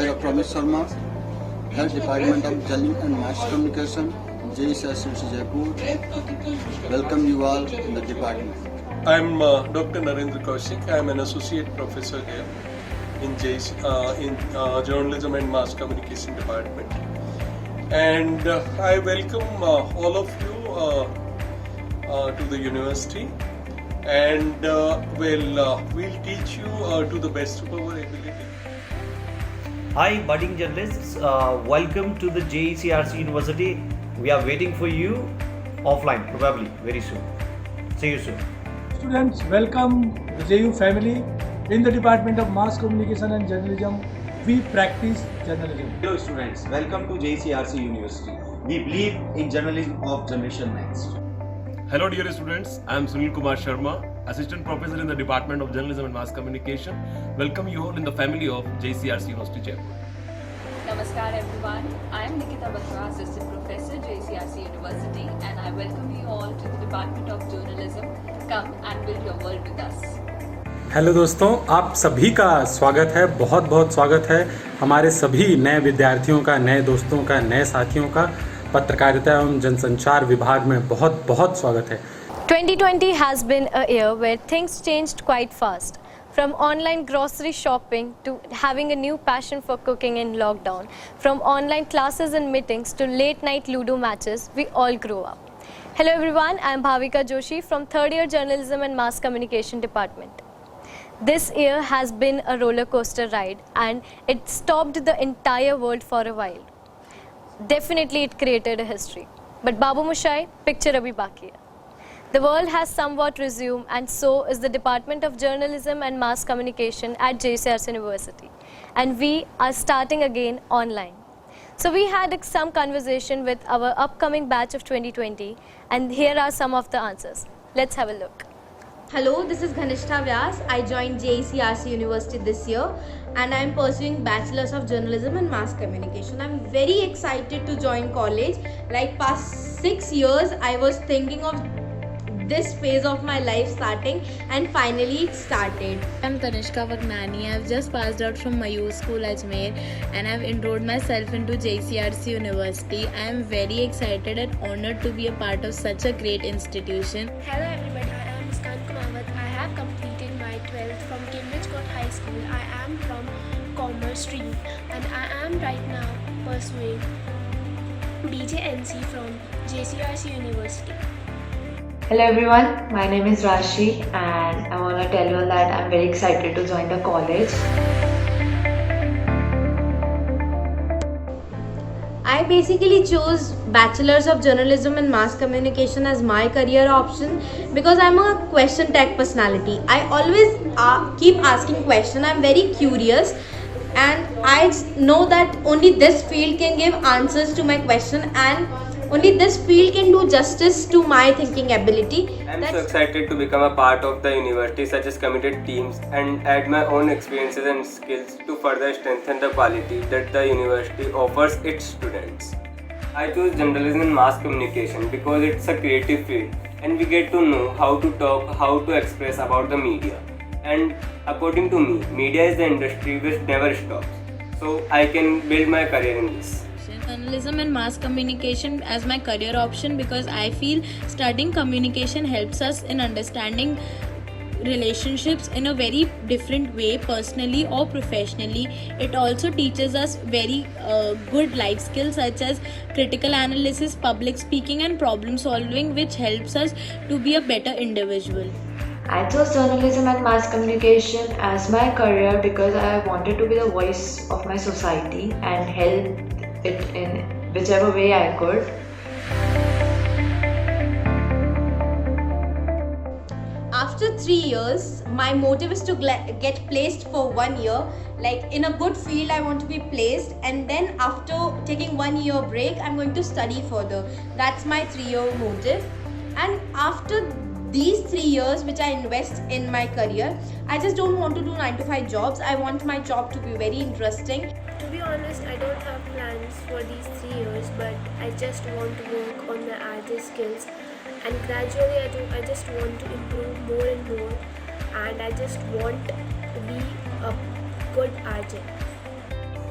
I, Dr. Amit Sharma, Head Department of Journalism and Mass Communication, JSS Jaipur. Welcome you all in the department. I'm Dr. Narendra Kaushik. I'm an associate professor here in Journalism and Mass Communication Department. And I welcome all of you to the university. And we'll teach you to the best of our ability. Hi, budding journalists. Welcome to the JECRC University. We are waiting for you offline, probably very soon. See you soon. Students, welcome the JU family. In the Department of Mass Communication and Journalism, we practice journalism. Hello students, welcome to JCRC University. We believe in journalism of Generation Next. Hello dear students, I am Sunil Kumar Sharma, Assistant Professor in the Department of Journalism and Mass Communication. Welcome you all in the family of JCRC University Jaipur. Namaskar everyone, I am Nikita Batra, Assistant Professor, JCRC University, and I welcome you all to the Department of Journalism. Come and build your world with us. Hello दोस्तों, आप सभी का स्वागत है, बहुत बहुत स्वागत है हमारे सभी नए विद्यार्थियों का, नए दोस्तों का, नए साथियों का पत्रकारिता एवं जनसंचार विभाग में बहुत बहुत स्वागत है। 2020 has been a year where things changed quite fast. From online grocery shopping to having a new passion for cooking in lockdown, from online classes and meetings to late night Ludo matches, we all grew up. Hello everyone, I am Bhavika Joshi from 3rd year Journalism and Mass Communication Department. This year has been a roller coaster ride and it stopped the entire world for a while. Definitely it created a history. But Babu Mushai, picture abhi baki hai. The world has somewhat resumed and so is the Department of Journalism and Mass Communication at JCRC University. And we are starting again online. So we had some conversation with our upcoming batch of 2020 and here are some of the answers. Let's have a look. Hello, this is Ghanishtha Vyas. I joined JECRC University this year and I am pursuing Bachelor's of Journalism and Mass Communication. I am very excited to join college. Like past 6 years, I was thinking of this phase of my life starting and finally it started. I'm Tanishka Vagnani. I've just passed out from Mayur School Ajmer and I've enrolled myself into JCRC University. I am very excited and honored to be a part of such a great institution. Hello everybody, I am Muskan Kumawat. I have completed my 12th from Cambridge Court High School. I am from Commerce stream and I am right now pursuing BJNC from JCRC University. Hello everyone, my name is Rashi and I want to tell you that I'm very excited to join the college. I basically chose Bachelor's of Journalism and Mass Communication as my career option because I'm a question tag personality. I always keep asking questions. I'm very curious and I know that only this field can give answers to my question and only this field can do justice to my thinking ability. I'm so excited to become a part of the university, such as committed teams, and add my own experiences and skills to further strengthen the quality that the university offers its students. I chose journalism and mass communication because it's a creative field and we get to know how to talk, how to express about the media. And according to me, media is the industry which never stops. So I can build my career in this. Journalism and mass communication as my career option because I feel studying communication helps us in understanding relationships in a very different way, personally or professionally. It also teaches us very good life skills such as critical analysis, public speaking and problem solving, which helps us to be a better individual. I chose journalism and mass communication as my career because I wanted to be the voice of my society and help it in whichever way I could. After 3 years, my motive is to get placed for 1 year. Like in a good field, I want to be placed, and then after taking 1 year break, I'm going to study further. That's my 3-year motive. And after these 3 years which I invest in my career, I just don't want to do 9 to 5 jobs. I want my job to be very interesting. To be honest, I don't have plans for these 3 years, but I just want to work on my artist skills, and gradually I just want to improve more and more, and I just want to be a good artist.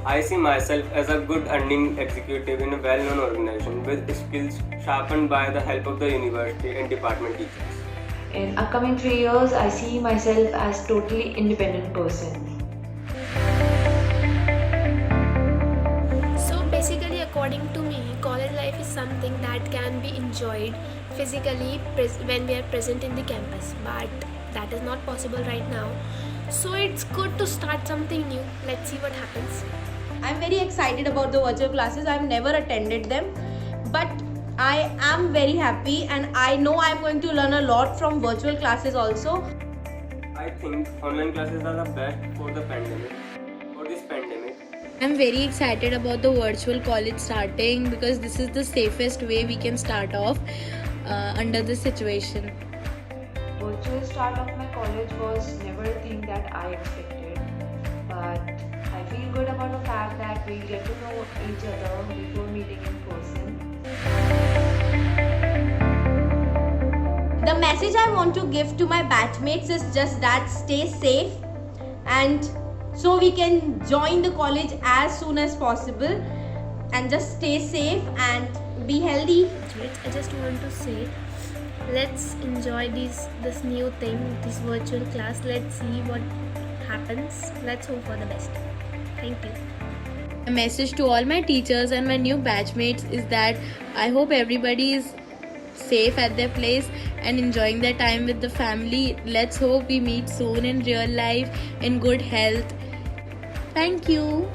I see myself as a good earning executive in a well-known organization with skills sharpened by the help of the university and department teachers. In upcoming 3 years, I see myself as totally independent person. So basically, according to me, college life is something that can be enjoyed physically when we are present in the campus, but that is not possible right now. So it's good to start something new. Let's see what happens. I'm very excited about the virtual classes. I've never attended them, but I am very happy and I know I'm going to learn a lot from virtual classes also. I think online classes are the best for this pandemic. I'm very excited about the virtual college starting because this is the safest way we can start off under this situation. Virtual start of my college was never a thing that I expected, but I feel good about the fact that we get to know each other before meeting in person. The message I want to give to my batchmates is just that stay safe, and so we can join the college as soon as possible, and just stay safe and be healthy. I just want to say, let's enjoy this new thing, this virtual class. Let's see what happens. Let's hope for the best. Thank you. A message to all my teachers and my new batchmates is that I hope everybody is safe at their place and enjoying their time with the family. Let's hope we meet soon in real life in good health. Thank you.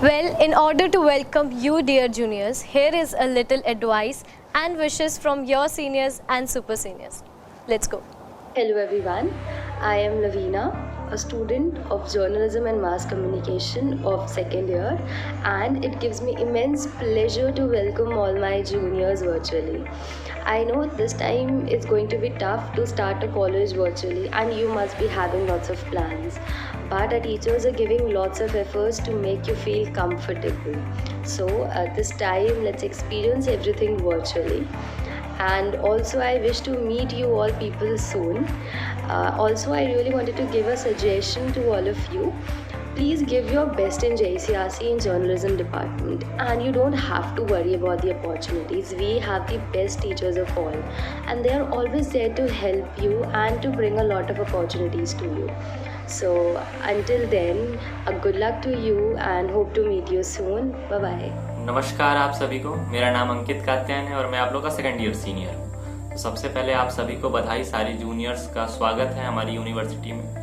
Well, in order to welcome you, dear juniors, here is a little advice and wishes from your seniors and super seniors. Let's go. Hello everyone, I am Lavina, a student of journalism and mass communication of second year, and it gives me immense pleasure to welcome all my juniors virtually. I know this time it's going to be tough to start a college virtually and you must be having lots of plans, but our teachers are giving lots of efforts to make you feel comfortable. So at this time, let's experience everything virtually. And also I wish to meet you all people soon. Also I really wanted to give a suggestion to all of you. Please give your best in JCRC in journalism department, and you don't have to worry about the opportunities. We have the best teachers of all, and they are always there to help you and to bring a lot of opportunities to you. So until then, good luck to you and hope to meet you soon. Bye bye. नमस्कार आप सभी को, मेरा नाम अंकित कात्यायन है और मैं आप लोग का सेकंड ईयर सीनियर हूँ। तो सबसे पहले आप सभी को बधाई, सारी जूनियर्स का स्वागत है हमारी यूनिवर्सिटी में।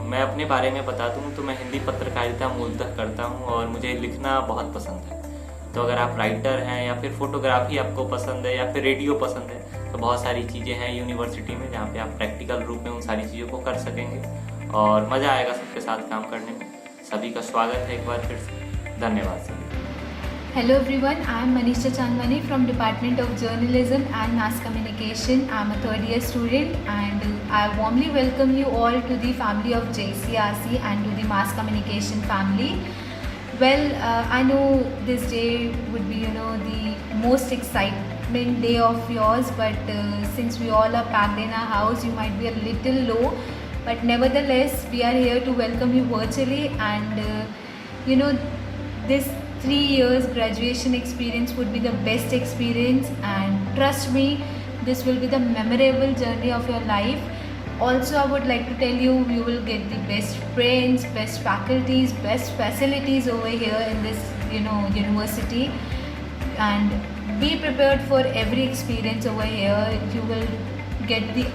मैं अपने बारे में बता दूँ तो मैं हिंदी पत्रकारिता मूलतः करता हूँ और मुझे लिखना बहुत पसंद है। तो अगर आप राइटर हैं या फिर फोटोग्राफी आपको पसंद है या फिर रेडियो पसंद है, तो बहुत सारी चीज़ें हैं यूनिवर्सिटी में जहाँ पे आप प्रैक्टिकल रूप में उन सारी चीज़ों को कर सकेंगे और मज़ा आएगा सबके साथ काम करने में। सभी का स्वागत है एक बार फिर से। धन्यवाद सभी। Hello everyone, I am Manisha Chandmani from Department of Journalism and Mass Communication. I am a third year student and I warmly welcome you all to the family of JCRC and to the Mass Communication family. Well, I know this day would be, the most excitement day of yours, but since we all are packed in our house, you might be a little low. But nevertheless, we are here to welcome you virtually, and this 3 years graduation experience would be the best experience, and trust me, this will be the memorable journey of your life. Also, I would like to tell you, you will get the best friends, best faculties, best facilities over here in this university, and be prepared for every experience over here. You will get the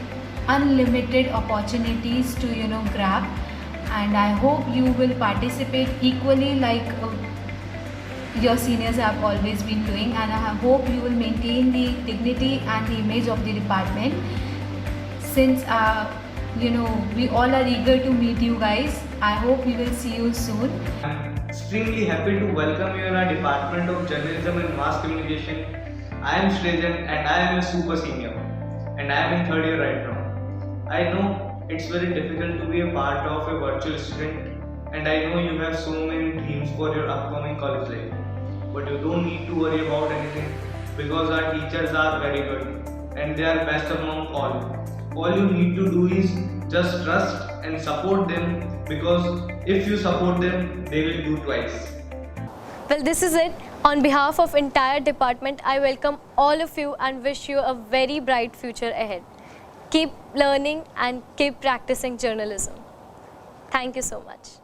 unlimited opportunities to grab, and I hope you will participate equally like your seniors have always been doing, and I hope you will maintain the dignity and the image of the department. Since we all are eager to meet you guys, I hope we will see you soon. I'm extremely happy to welcome you in our Department of Journalism and Mass Communication. I am Srejan and I am a super senior, and I am in third year right now. I know it's very difficult to be a part of a virtual student, and I know you have so many dreams for your upcoming college life. But you don't need to worry about anything because our teachers are very good and they are best among all. All you need to do is just trust and support them, because if you support them, they will do twice. Well, this is it. On behalf of entire department, I welcome all of you and wish you a very bright future ahead. Keep learning and keep practicing journalism. Thank you so much.